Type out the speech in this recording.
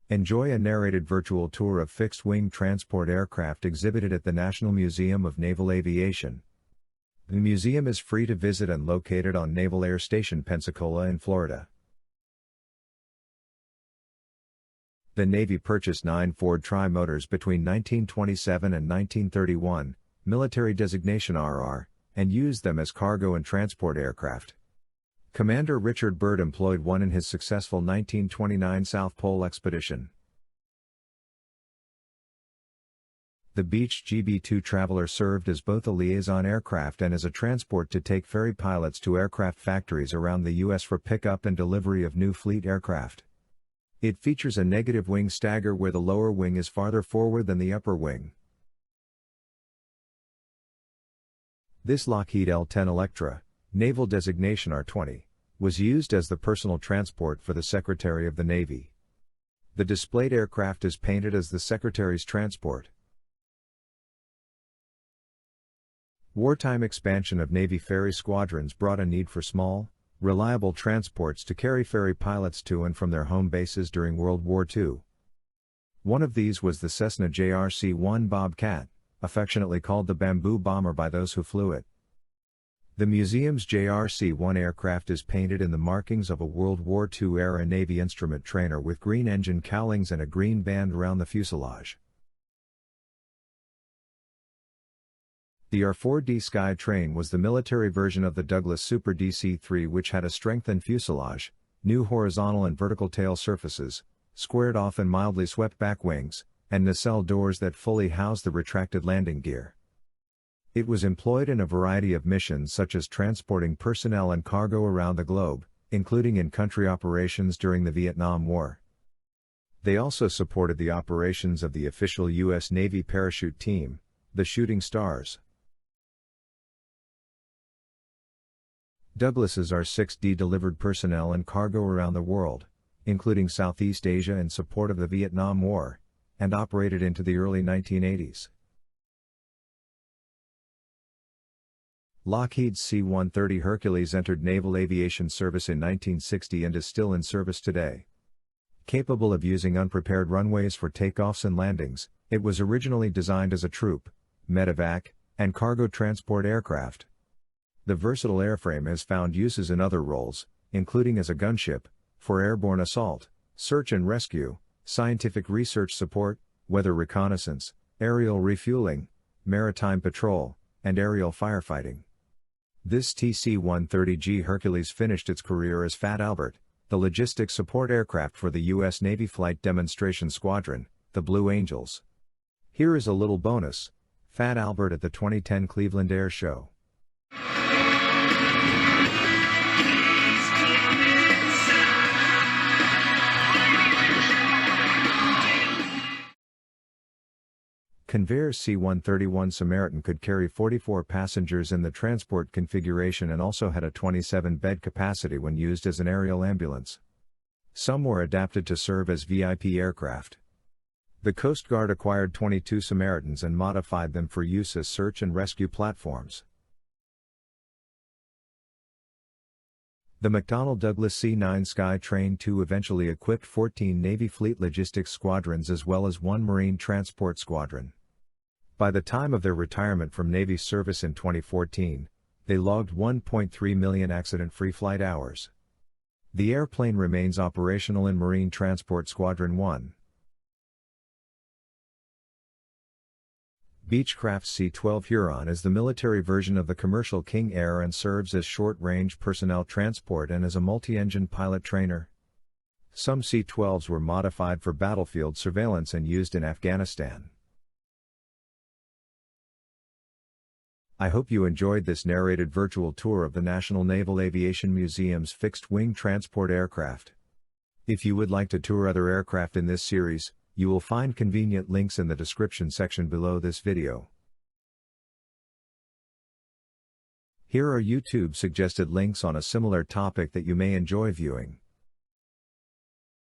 Enjoy a narrated virtual tour of fixed-wing transport aircraft exhibited at the National Museum of Naval Aviation. The museum is free to visit and located on Naval Air Station Pensacola in Florida. The Navy purchased 9 Ford tri-motors between 1927 and 1931, military designation RR, and used them as cargo and transport aircraft. Commander Richard Byrd employed one in his successful 1929 South Pole expedition. The Beech GB-2 Traveler served as both a liaison aircraft and as a transport to take ferry pilots to aircraft factories around the U.S. for pickup and delivery of new fleet aircraft. It features a negative wing stagger where the lower wing is farther forward than the upper wing. This Lockheed L-10 Electra, naval designation R-20, was used as the personal transport for the Secretary of the Navy. The displayed aircraft is painted as the Secretary's transport. Wartime expansion of Navy ferry squadrons brought a need for small, reliable transports to carry ferry pilots to and from their home bases during World War II. One of these was the Cessna JRC-1 Bobcat, affectionately called the Bamboo Bomber by those who flew it. The museum's JRC-1 aircraft is painted in the markings of a World War II-era Navy instrument trainer with green engine cowlings and a green band around the fuselage. The R-4D Skytrain was the military version of the Douglas Super DC-3, which had a strengthened fuselage, new horizontal and vertical tail surfaces, squared-off and mildly swept-back wings, and nacelle doors that fully housed the retracted landing gear. It was employed in a variety of missions such as transporting personnel and cargo around the globe, including in-country operations during the Vietnam War. They also supported the operations of the official U.S. Navy parachute team, the Shooting Stars. Douglas's R-6D delivered personnel and cargo around the world, including Southeast Asia in support of the Vietnam War, and operated into the early 1980s. Lockheed's C-130 Hercules entered naval aviation service in 1960 and is still in service today. Capable of using unprepared runways for takeoffs and landings, it was originally designed as a troop, medevac, and cargo transport aircraft. The versatile airframe has found uses in other roles, including as a gunship, for airborne assault, search and rescue, scientific research support, weather reconnaissance, aerial refueling, maritime patrol, and aerial firefighting. This TC-130G Hercules finished its career as Fat Albert, the logistics support aircraft for the U.S. Navy Flight Demonstration Squadron, the Blue Angels. Here is a little bonus: Fat Albert at the 2010 Cleveland Air Show. Convair's C-131 Samaritan could carry 44 passengers in the transport configuration and also had a 27-bed capacity when used as an aerial ambulance. Some were adapted to serve as VIP aircraft. The Coast Guard acquired 22 Samaritans and modified them for use as search and rescue platforms. The McDonnell Douglas C-9 Skytrain II eventually equipped 14 Navy Fleet Logistics Squadrons as well as 1 Marine Transport Squadron. By the time of their retirement from Navy service in 2014, they logged 1.3 million accident-free flight hours. The airplane remains operational in Marine Transport Squadron 1. Beechcraft's C-12 Huron is the military version of the commercial King Air and serves as short-range personnel transport and as a multi-engine pilot trainer. Some C-12s were modified for battlefield surveillance and used in Afghanistan. I hope you enjoyed this narrated virtual tour of the National Naval Aviation Museum's fixed-wing transport aircraft. If you would like to tour other aircraft in this series, you will find convenient links in the description section below this video. Here are YouTube suggested links on a similar topic that you may enjoy viewing.